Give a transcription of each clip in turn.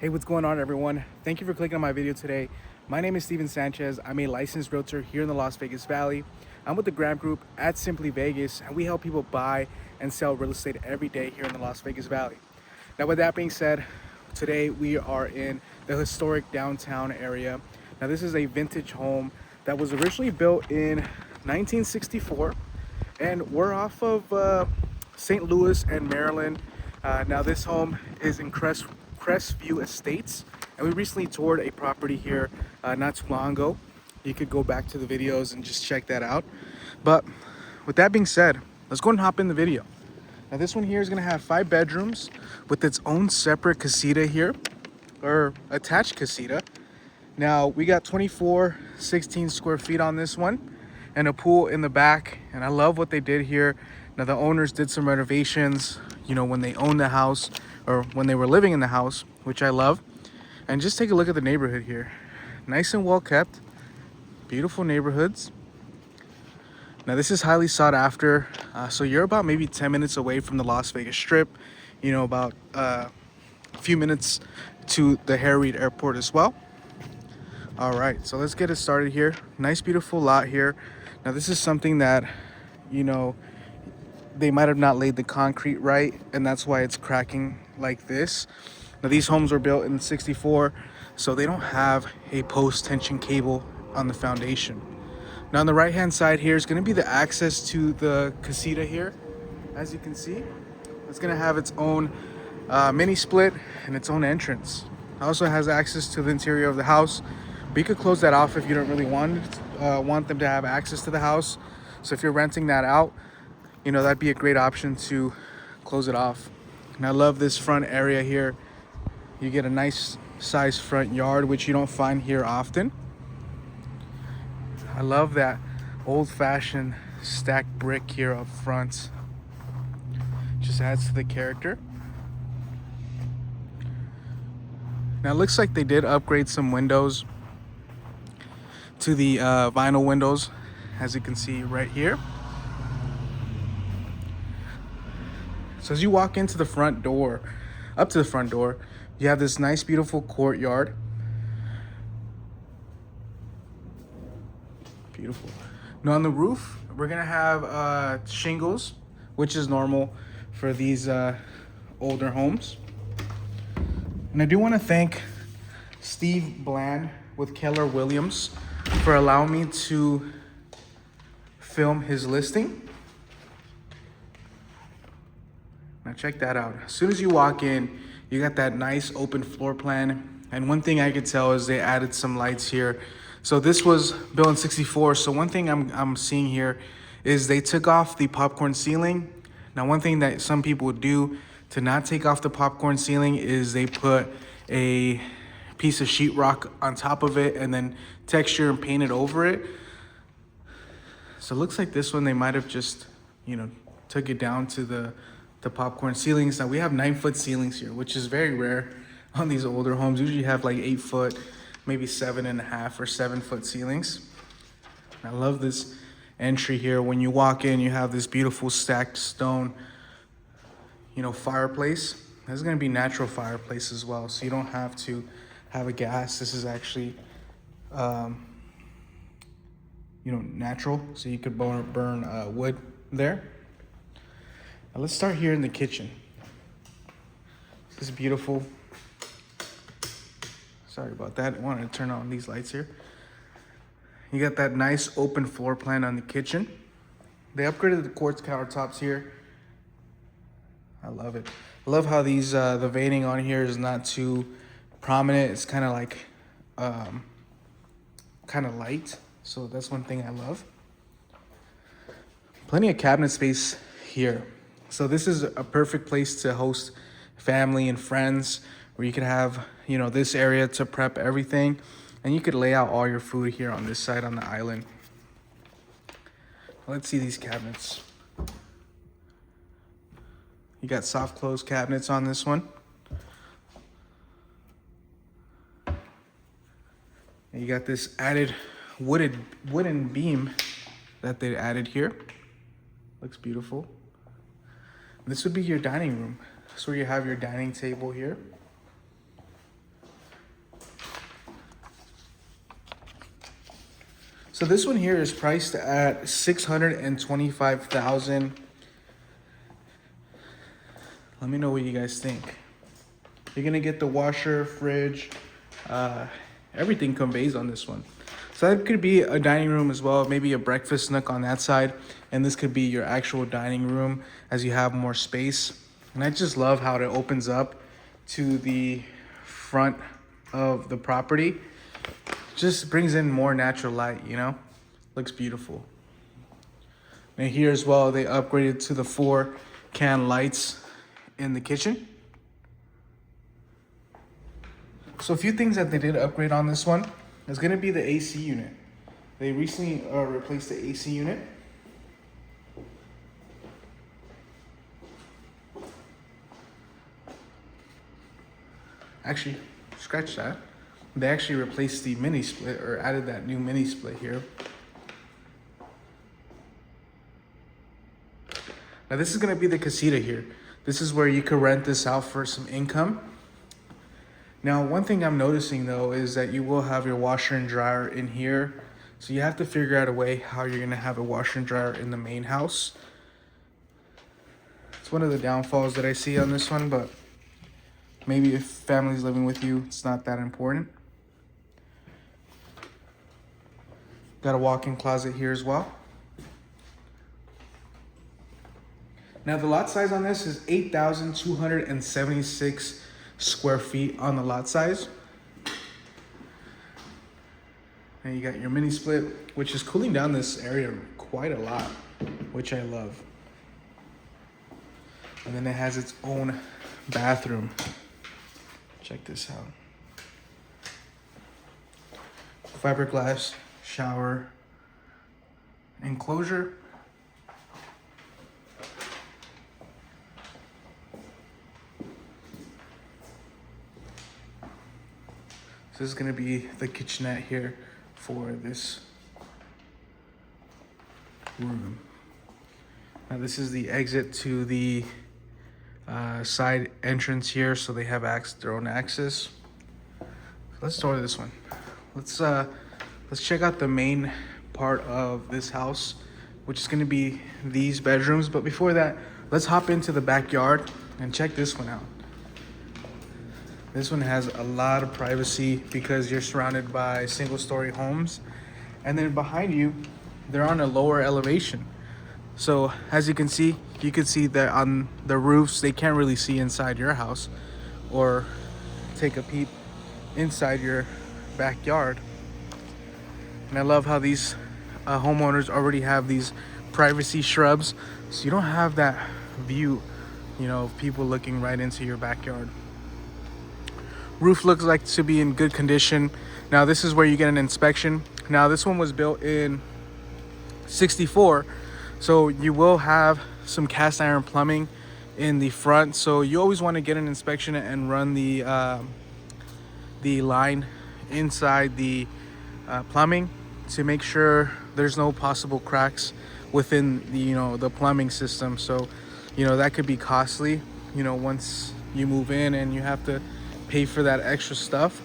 Hey, what's going on, everyone? Thank you for clicking on my video today. My name is Steven Sanchez. I'm a licensed realtor here in the Las Vegas Valley. I'm with the Graham Group at Simply Vegas, and we help people buy and sell real estate every day here in the Las Vegas Valley. Now, with that being said, today we are in the historic downtown area. Now, this is a vintage home that was originally built in 1964, and we're off of St. Louis and Maryland. Now, this home is in Crestview Estates, and we recently toured a property here not too long ago. You could go back to the videos and just check that out. But with that being said, let's go and hop in the video. Now, this one here is going to have 5 bedrooms with its own separate casita here, or attached casita. Now, we got 16 square feet on this one and a pool in the back, and I love what they did here. Now, the owners did some renovations, you know, when they owned the house or when they were living in the house, which I love. And just take a look at the neighborhood here. Nice and well kept, beautiful neighborhoods. Now, this is highly sought after. So you're about maybe 10 minutes away from the Las Vegas Strip, you know, about a few minutes to the Harry Reid Airport as well. All right, so let's get it started here. Nice, beautiful lot here. Now, this is something that, you know, they might have not laid the concrete right, and that's why it's cracking like this. Now, these homes were built in '64, so they don't have a post tension cable on the foundation. Now, on the right hand side here is going to be the access to the casita here. As you can see, it's going to have its own mini split and its own entrance. It also has access to the interior of the house, but you could close that off if you don't really want them to have access to the house. So if you're renting that out, you know, that'd be a great option to close it off. And I love this front area here. You get a nice size front yard, which you don't find here often. I love that old-fashioned stacked brick here up front. Just adds to the character. Now, it looks like they did upgrade some windows to the vinyl windows, as you can see right here. So as you walk into the front door, up to the front door, you have this nice, beautiful courtyard. Beautiful. Now, on the roof, we're gonna have shingles, which is normal for these older homes. And I do want to thank Steve Bland with Keller Williams for allowing me to film his listing. Now, check that out. As soon as you walk in, you got that nice open floor plan. And one thing I could tell is they added some lights here. So this was built in '64. So one thing I'm seeing here is they took off the popcorn ceiling. Now, one thing that some people would do to not take off the popcorn ceiling is they put a piece of sheetrock on top of it and then texture and paint it over it. So it looks like this one, they might have just, you know, took it down to the popcorn ceilings. Now, we have 9-foot ceilings here, which is very rare on these older homes. Usually you have like 8-foot, maybe 7.5 or 7-foot ceilings. I love this entry here. When you walk in, you have this beautiful stacked stone, you know, fireplace. This is going to be natural fireplace as well, so you don't have to have a gas. This is actually, you know, natural, so you could burn wood there. Now, let's start here in the kitchen. This is beautiful. Sorry about that. I wanted to turn on these lights here. You got that nice open floor plan on the kitchen. They upgraded the quartz countertops here. I love it. I love how these the veining on here is not too prominent. It's kind of like kind of light. So that's one thing I love. Plenty of cabinet space here. So this is a perfect place to host family and friends, where you could have, you know, this area to prep everything, and you could lay out all your food here on this side on the island. Let's see these cabinets. You got soft close cabinets on this one. And you got this added wooden beam that they added here. Looks beautiful. This would be your dining room. That's where you have your dining table here. So this one here is priced at $625,000. Let me know what you guys think. You're gonna get the washer, fridge, everything conveys on this one. So that could be a dining room as well, maybe a breakfast nook on that side. And this could be your actual dining room as you have more space. And I just love how it opens up to the front of the property. Just brings in more natural light, you know? Looks beautiful. And here as well, they upgraded to the 4 can lights in the kitchen. So a few things that they did upgrade on this one is gonna be the AC unit. They recently replaced the AC unit. Actually, scratch that. They actually replaced the mini split, or added that new mini split here. Now this is gonna be the Casita here. This is where you could rent this out for some income. Now, one thing I'm noticing though is that you will have your washer and dryer in here. So you have to figure out a way how you're gonna have a washer and dryer in the main house. It's one of the downfalls that I see on this one, but maybe if family's living with you, it's not that important. Got a walk-in closet here as well. Now the lot size on this is 8,276 square feet on the lot size. And you got your mini split, which is cooling down this area quite a lot, which I love. And then it has its own bathroom. Check this out. Fiberglass shower enclosure. So this is gonna be the kitchenette here for this room. Now this is the exit to the side entrance here, so they have their own access. Let's start with this one. Let's check out the main part of this house, which is gonna be these bedrooms. But before that, let's hop into the backyard and check this one out. This one has a lot of privacy because you're surrounded by single-story homes. And then behind you, they're on a lower elevation. So as you can see that on the roofs, they can't really see inside your house or take a peep inside your backyard. And I love how these homeowners already have these privacy shrubs, so you don't have that view, you know, of people looking right into your backyard. Roof looks like to be in good condition. Now this is where you get an inspection. Now this one was built in '64, so you will have some cast iron plumbing in the front. So you always want to get an inspection and run the line inside the plumbing to make sure there's no possible cracks within the the plumbing system. So that could be costly once you move in and you have to pay for that extra stuff.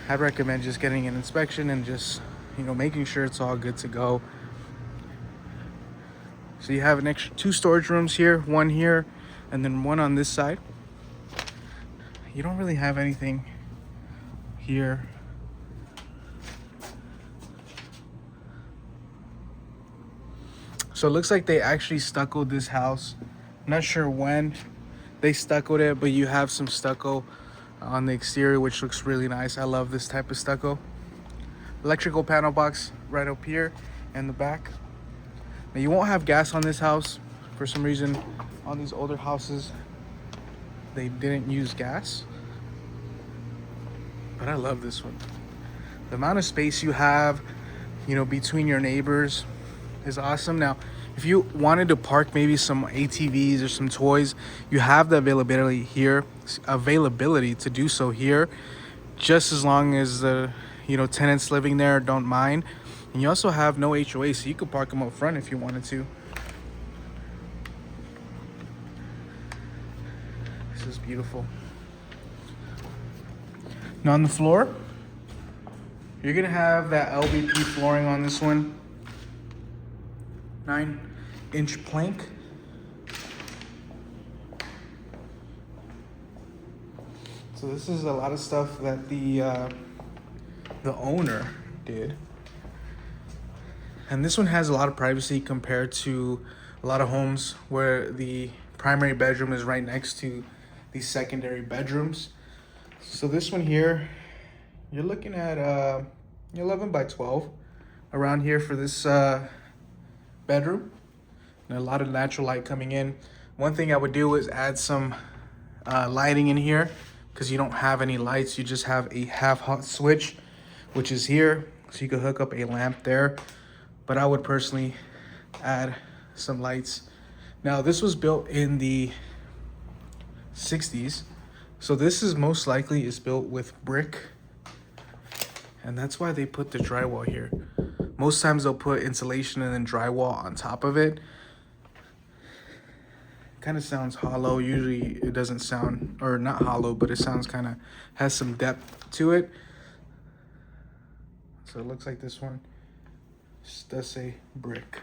I'd recommend just getting an inspection and just making sure it's all good to go. So you have an extra 2 storage rooms here, one here and then one on this side. You don't really have anything here. So it looks like they actually stuccoed this house. I'm not sure when they stuccoed it, but you have some stucco on the exterior, which looks really nice. I love this type of stucco. Electrical panel box right up here in the back. Now you won't have gas on this house. For some reason, on these older houses, they didn't use gas. But I love this one. The amount of space you have, between your neighbors is awesome. Now, if you wanted to park maybe some ATVs or some toys, you have the availability to do so here, just as long as the tenants living there don't mind. And you also have no HOA, so you could park them up front if you wanted to. This is beautiful. Now on the floor, You're gonna have that LVP flooring on this one. 9-inch plank. So this is a lot of stuff that the owner did. And this one has a lot of privacy compared to a lot of homes where the primary bedroom is right next to the secondary bedrooms. So this one here, you're looking at 11 by 12 around here for this bedroom. And a lot of natural light coming in. One thing I would do is add some lighting in here, because you don't have any lights. You just have a half hot switch, which is here. So you could hook up a lamp there. But I would personally add some lights. Now this was built in the 60s. So this is most likely is built with brick. And that's why they put the drywall here. Most times they'll put insulation and then drywall on top of it. Kind of sounds hollow. Usually it doesn't sound, or not hollow, but it sounds kind of, has some depth to it. So it looks like this one does say brick.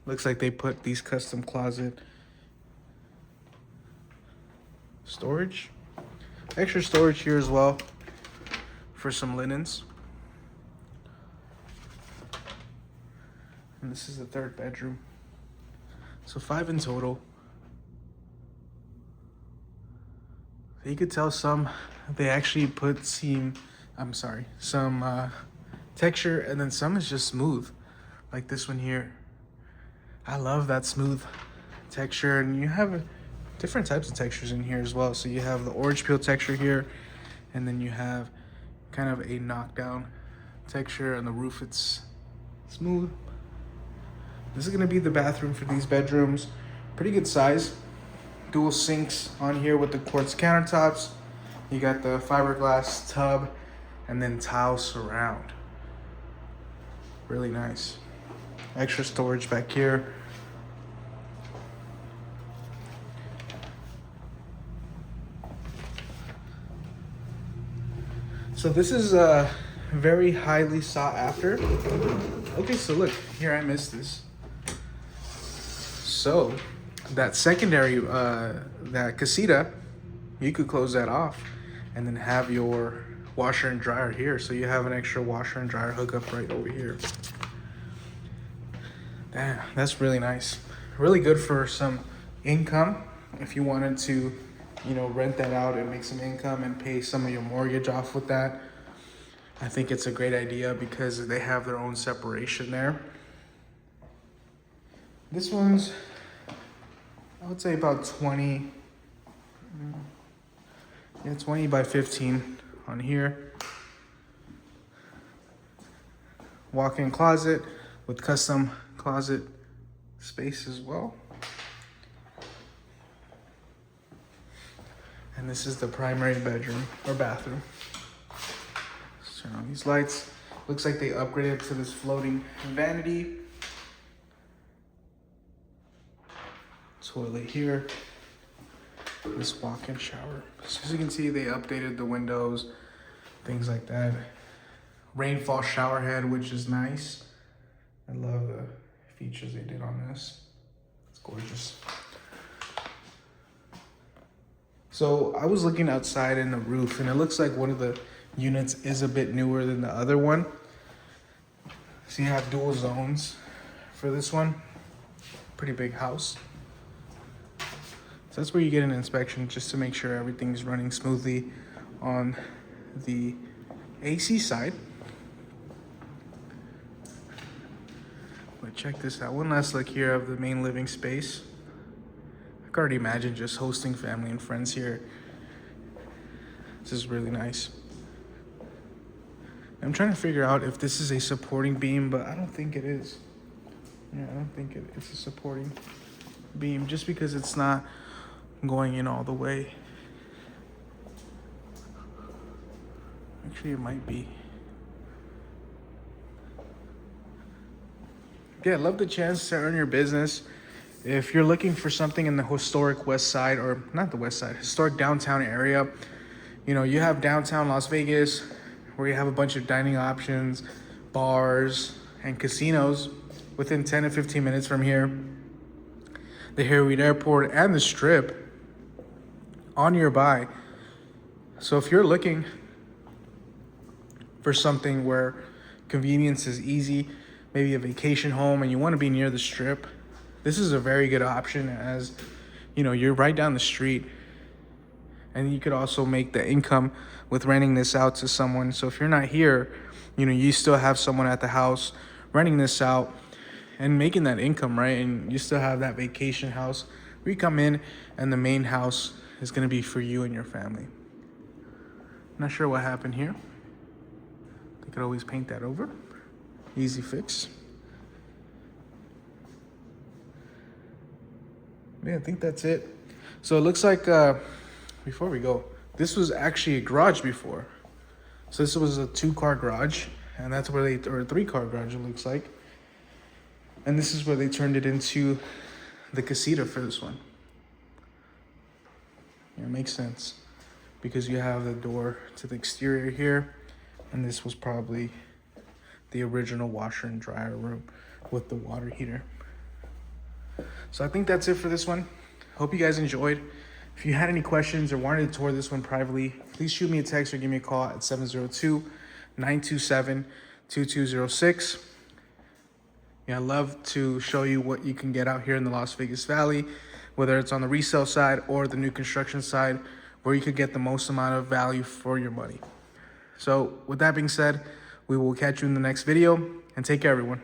Looks like they put these custom closet storage. Extra storage here as well for some linens. And this is the third bedroom. So 5 in total. You could tell some, they actually put some texture, and then some is just smooth. Like this one here. I love that smooth texture, and you have different types of textures in here as well. So you have the orange peel texture here, and then you have kind of a knockdown texture, and the roof it's smooth. This is gonna be the bathroom for these bedrooms. Pretty good size. Dual sinks on here with the quartz countertops. You got the fiberglass tub and then tile surround. Really nice. Extra storage back here. So this is very highly sought after. Okay, so look, here I missed this. So that secondary, that casita, you could close that off and then have your washer and dryer here. So you have an extra washer and dryer hookup right over here. Damn, that's really nice. Really good for some income if you wanted to, you know, rent that out and make some income and pay some of your mortgage off with that. I think it's a great idea because they have their own separation there. This one's, I would say about 20 by 15 on here. Walk-in closet with custom closet space as well. And this is the primary bedroom or bathroom. Let's turn on these lights. Looks like they upgraded to this floating vanity. Toilet here. This walk-in shower. So as you can see, they updated the windows, things like that. Rainfall shower head, which is nice. I love the features they did on this. It's gorgeous. So I was looking outside in the roof, and it looks like one of the units is a bit newer than the other one. So you have dual zones for this one. Pretty big house. So that's where you get an inspection just to make sure everything's running smoothly on the AC side. But check this out. One last look here of the main living space. I can already imagine just hosting family and friends here. This is really nice. I'm trying to figure out if this is a supporting beam, but I don't think it is. Yeah, I don't think it's a supporting beam just because it's not going in all the way. Actually, it might be. Yeah, love the chance to earn your business. If you're looking for something in the historic west side, or not the west side, historic downtown area, you know, you have downtown Las Vegas, where you have a bunch of dining options, bars, and casinos within 10 to 15 minutes from here. The Harriet Airport and the Strip all nearby. So if you're looking for something where convenience is easy, maybe a vacation home and you want to be near the Strip, this is a very good option, as you know, you're right down the street. And you could also make the income with renting this out to someone. So if you're not here, you know, you still have someone at the house renting this out and making that income, right? And you still have that vacation house where you come in and the main house is going to be for you and your family. Not sure what happened here. They could always paint that over. Easy fix. Yeah, I think that's it. So it looks like, before we go, this was actually a garage before. So this was a 2-car garage, and that's where they, or a 3-car garage it looks like. And this is where they turned it into the Casita for this one. Yeah, it makes sense, because you have the door to the exterior here, and this was probably the original washer and dryer room with the water heater. So I think that's it for this one. Hope you guys enjoyed. If you had any questions or wanted to tour this one privately, please shoot me a text or give me a call at 702-927-2206. Yeah, I'd love to show you what you can get out here in the Las Vegas Valley, whether it's on the resale side or the new construction side, where you could get the most amount of value for your money. So with that being said, we will catch you in the next video, and take care, everyone.